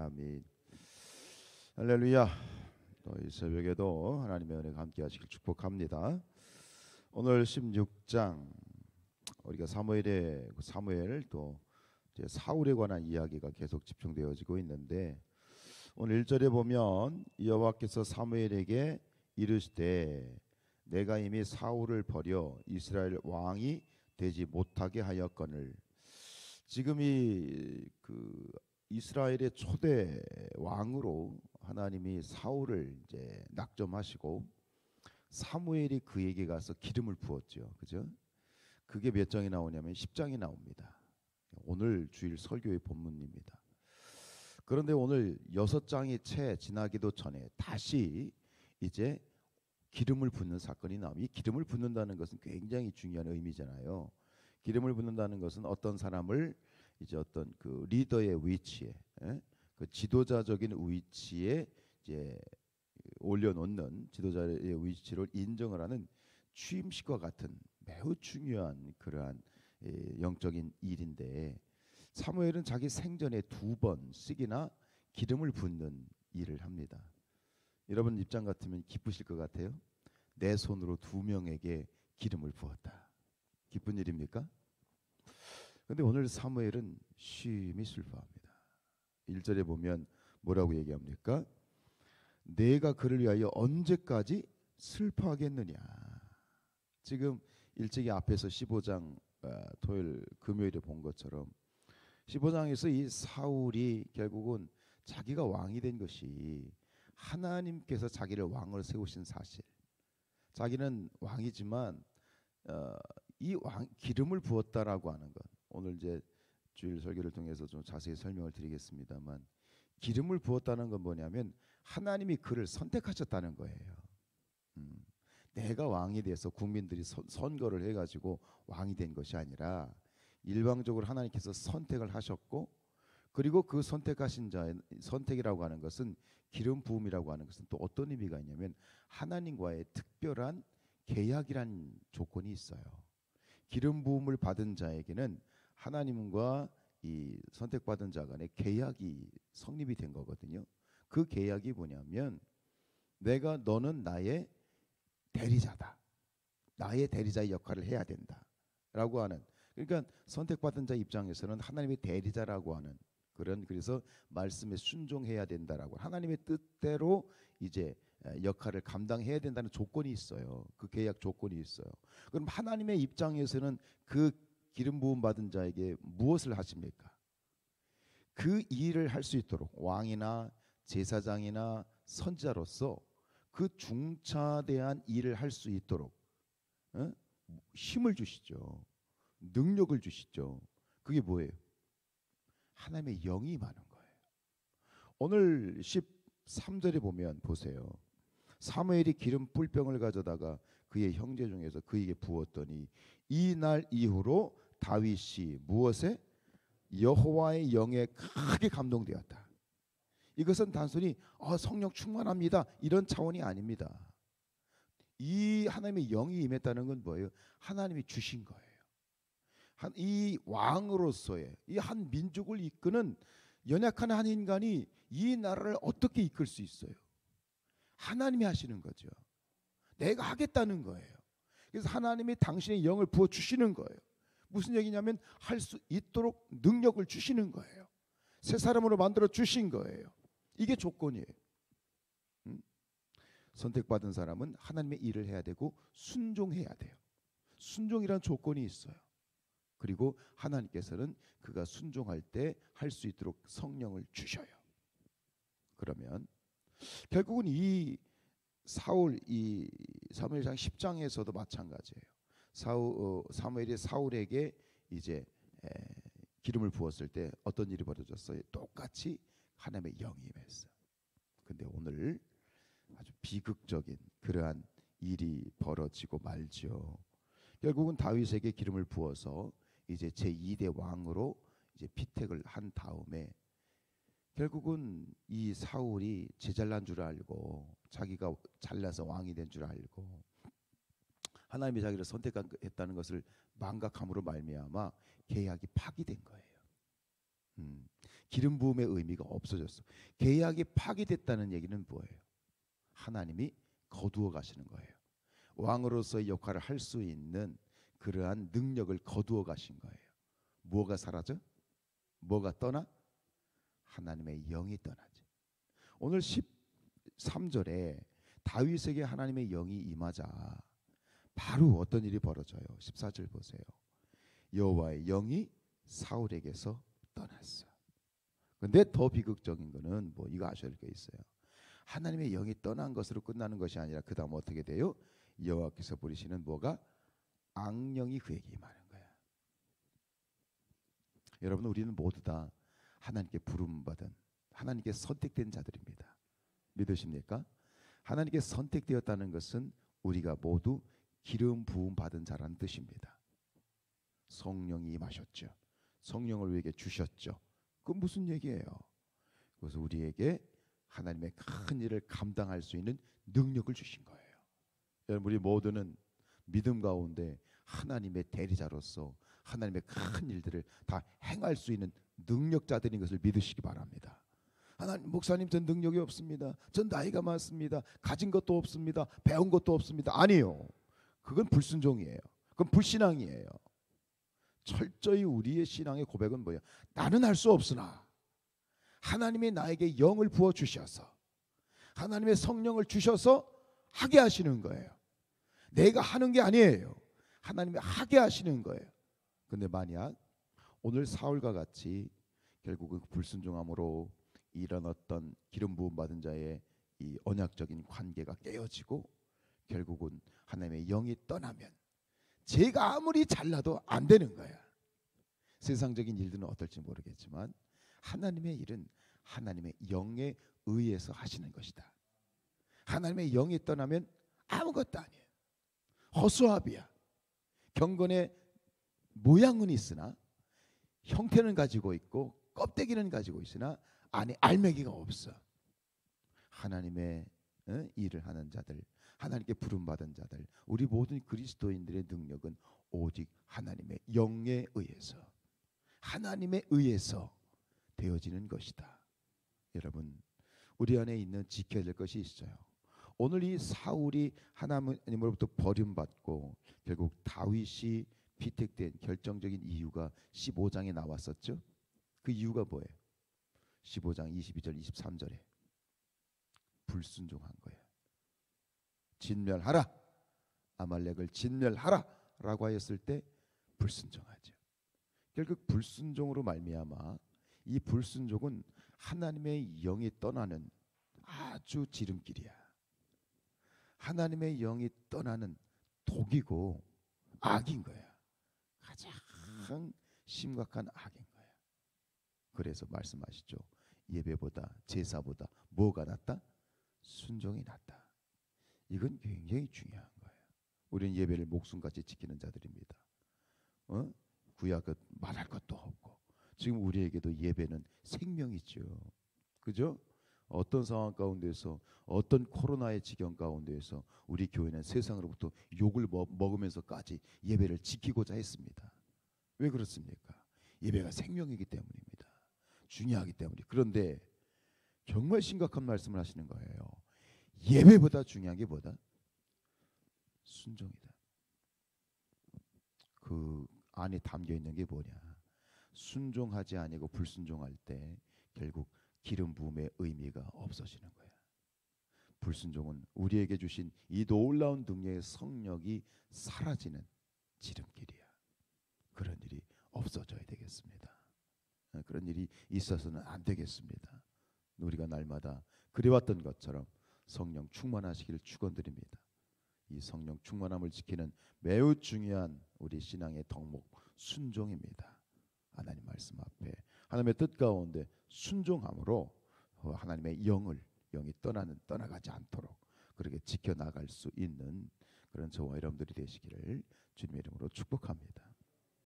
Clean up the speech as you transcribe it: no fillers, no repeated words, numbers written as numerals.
아멘. 할렐루야. 또 이 새벽에도 하나님의 은혜가 함께 하시길 축복합니다. 오늘 16장 우리가 사무엘 또 이제 사울에 관한 이야기가 계속 집중되어지고 있는데, 오늘 1절에 보면 여호와께서 사무엘에게 이르시되 내가 이미 사울을 버려 이스라엘 왕이 되지 못하게 하였거늘. 지금 이스라엘의 초대 왕으로 하나님이 사울을 이제 낙점하시고 사무엘이 그에게 가서 기름을 부었죠. 그죠? 그게 몇 장이 나오냐면 10장이 나옵니다. 오늘 주일 설교의 본문입니다. 그런데 오늘 6장이 채 지나기도 전에 다시 이제 기름을 붓는 사건이 나옵니다. 이 기름을 붓는다는 것은 굉장히 중요한 의미잖아요. 기름을 붓는다는 것은 어떤 사람을 이제 어떤 그 리더의 위치에, 그 지도자적인 위치에 이제 올려놓는, 지도자의 위치를 인정을 하는 취임식과 같은 매우 중요한 그러한 영적인 일인데, 사무엘은 자기 생전에 2번씩이나 기름을 붓는 일을 합니다. 여러분 입장 같으면 기쁘실 것 같아요. 내 손으로 2명에게 기름을 부었다. 기쁜 일입니까? 그런데 오늘 사무엘은 심히 슬퍼합니다. 1절에 보면 뭐라고 얘기합니까? 내가 그를 위하여 언제까지 슬퍼하겠느냐. 지금 일찍이 앞에서 15장 토요일 금요일에 본 것처럼 15장에서 이 사울이 결국은 자기가 왕이 된 것이 하나님께서 자기를 왕으로 세우신 사실, 자기는 왕이지만 이 기름을 부었다라고 하는 것, 오늘 이제 주일 설교를 통해서 좀 자세히 설명을 드리겠습니다만, 기름을 부었다는 건 뭐냐면 하나님이 그를 선택하셨다는 거예요. 내가 왕이 돼서 국민들이 선거를 해가지고 왕이 된 것이 아니라 일방적으로 하나님께서 선택을 하셨고, 그리고 그 선택하신 자의 선택이라고 하는 것은, 기름 부음이라고 하는 것은 또 어떤 의미가 있냐면 하나님과의 특별한 계약이란 조건이 있어요. 기름 부음을 받은 자에게는 하나님과 이 선택받은 자 간의 계약이 성립이 된 거거든요. 그 계약이 뭐냐면 너는 나의 대리자다. 나의 대리자의 역할을 해야 된다라고 하는, 그러니까 선택받은 자 입장에서는 하나님의 대리자라고 하는 그래서 말씀에 순종해야 된다라고, 하나님의 뜻대로 이제 역할을 감당해야 된다는 조건이 있어요. 그 계약 조건이 있어요. 그럼 하나님의 입장에서는 그 기름 부음 받은 자에게 무엇을 하십니까? 그 일을 할 수 있도록 왕이나 제사장이나 선지자로서 그 중차대한 일을 할 수 있도록 힘을 주시죠. 능력을 주시죠. 그게 뭐예요? 하나님의 영이 임하는 거예요. 오늘 13절에 보면 보세요. 사무엘이 기름 뿔병을 가져다가 그의 형제 중에서 그에게 부었더니 이 날 이후로 다윗이 무엇에? 여호와의 영에 크게 감동되었다. 이것은 단순히 성령 충만합니다 이런 차원이 아닙니다. 이 하나님의 영이 임했다는 건 뭐예요? 하나님이 주신 거예요. 이 왕으로서의 이 한 민족을 이끄는 연약한 한 인간이 이 나라를 어떻게 이끌 수 있어요? 하나님이 하시는 거죠. 내가 하겠다는 거예요. 그래서 하나님이 당신의 영을 부어주시는 거예요. 무슨 얘기냐면 할 수 있도록 능력을 주시는 거예요. 새 사람으로 만들어 주신 거예요. 이게 조건이에요. 선택받은 사람은 하나님의 일을 해야 되고 순종해야 돼요. 순종이란 조건이 있어요. 그리고 하나님께서는 그가 순종할 때 할 수 있도록 성령을 주셔요. 그러면 결국은 이 사무엘상 10장에서도 마찬가지예요. 사무엘이 사울에게 이제 기름을 부었을 때 어떤 일이 벌어졌어요? 똑같이 하나님의 영이 임했어요. 근데 오늘 아주 비극적인 그러한 일이 벌어지고 말죠. 결국은 다윗에게 기름을 부어서 이제 제2대 왕으로 이제 피택을 한 다음에, 결국은 이 사울이 제잘난 줄 알고 자기가 잘나서 왕이 된 줄 알고 하나님이 자기를 선택했다는 것을 망각함으로 말미암아 계약이 파기된 거예요. 기름 부음의 의미가 없어졌어. 계약이 파기됐다는 얘기는 뭐예요? 하나님이 거두어 가시는 거예요. 왕으로서의 역할을 할 수 있는 그러한 능력을 거두어 가신 거예요. 뭐가 사라져? 뭐가 떠나? 하나님의 영이 떠나죠. 오늘 13절에 다윗에게 하나님의 영이 임하자 바로 어떤 일이 벌어져요? 14절 보세요. 여호와의 영이 사울에게서 떠났어. 근데 더 비극적인 거는 뭐 이거 아셔야 될 게 있어요. 하나님의 영이 떠난 것으로 끝나는 것이 아니라 그 다음 어떻게 돼요? 여호와께서 부리시는 뭐가? 악령이 그에게 임하는 거야. 여러분, 우리는 모두 다 하나님께 부름받은, 하나님께 선택된 자들입니다. 믿으십니까? 하나님께 선택되었다는 것은 우리가 모두 기름 부음 받은 자라는 뜻입니다. 성령이 임하셨죠. 성령을 우리에게 주셨죠. 그건 무슨 얘기예요? 그래서 우리에게 하나님의 큰 일을 감당할 수 있는 능력을 주신 거예요. 여러분, 우리 모두는 믿음 가운데 하나님의 대리자로서 하나님의 큰 일들을 다 행할 수 있는 능력자들인 것을 믿으시기 바랍니다. 하나님, 목사님, 전 능력이 없습니다. 전 나이가 많습니다. 가진 것도 없습니다. 배운 것도 없습니다. 아니요. 그건 불순종이에요. 그건 불신앙이에요. 철저히 우리의 신앙의 고백은 뭐예요? 나는 할 수 없으나 하나님이 나에게 영을 부어 주셔서 하나님의 성령을 주셔서 하게 하시는 거예요. 내가 하는 게 아니에요. 하나님이 하게 하시는 거예요. 근데 만약 오늘 사울과 같이 결국은 불순종함으로 이런 어떤 기름 부음 받은 자의 이 언약적인 관계가 깨어지고 결국은 하나님의 영이 떠나면 제가 아무리 잘나도 안 되는 거야. 세상적인 일들은 어떨지 모르겠지만 하나님의 일은 하나님의 영에 의해서 하시는 것이다. 하나님의 영이 떠나면 아무것도 아니에요. 허수아비야. 경건의 모양은 있으나 형태는 가지고 있고 껍데기는 가지고 있으나 안에 알맹이가 없어. 하나님의 일을 하는 자들, 하나님께 부름받은 자들, 우리 모든 그리스도인들의 능력은 오직 하나님의 영에 의해서, 하나님에 의해서 되어지는 것이다. 여러분, 우리 안에 있는 지켜야 될 것이 있어요. 오늘 이 사울이 하나님으로부터 버림받고 결국 다윗이 피택된 결정적인 이유가 15장에 나왔었죠. 그 이유가 뭐예요? 15장 22절 23절에 불순종한 거예요. 진멸하라, 아말렉을 진멸하라 라고 하였을 때 불순종하죠. 결국 불순종으로 말미암아 이 불순종은 하나님의 영이 떠나는 아주 지름길이야. 하나님의 영이 떠나는 독이고 악인 거야. 가장 심각한 악인 거야. 그래서 말씀하시죠. 예배보다 제사보다 뭐가 낫다? 순종이 낫다. 이건 굉장히 중요한 거예요. 우리는 예배를 목숨같이 지키는 자들입니다. 구약은 말할 것도 없고 지금 우리에게도 예배는 생명이죠. 그죠? 어떤 상황 가운데서 어떤 코로나의 지경 가운데서 우리 교회는 세상으로부터 욕을 먹으면서까지 예배를 지키고자 했습니다. 왜 그렇습니까? 예배가 생명이기 때문입니다. 중요하기 때문에. 그런데 정말 심각한 말씀을 하시는 거예요. 예배보다 중요한 게 뭐다? 순종이다. 그 안에 담겨 있는 게 뭐냐? 순종하지 아니고 불순종할 때 결국 기름 부음의 의미가 없어지는 거야. 불순종은 우리에게 주신 이 놀라운 능력의 성령이 사라지는 지름길이야. 그런 일이 없어져야 되겠습니다. 그런 일이 있어서는 안 되겠습니다. 우리가 날마다 그래왔던 것처럼 성령 충만하시기를 축원드립니다. 이 성령 충만함을 지키는 매우 중요한 우리 신앙의 덕목 순종입니다. 하나님 말씀 앞에 하나님의 뜻 가운데 순종함으로 하나님의 영이 떠나가지 않도록 그렇게 지켜나갈 수 있는 그런 저와 여러분들이 되시기를 주님의 이름으로 축복합니다.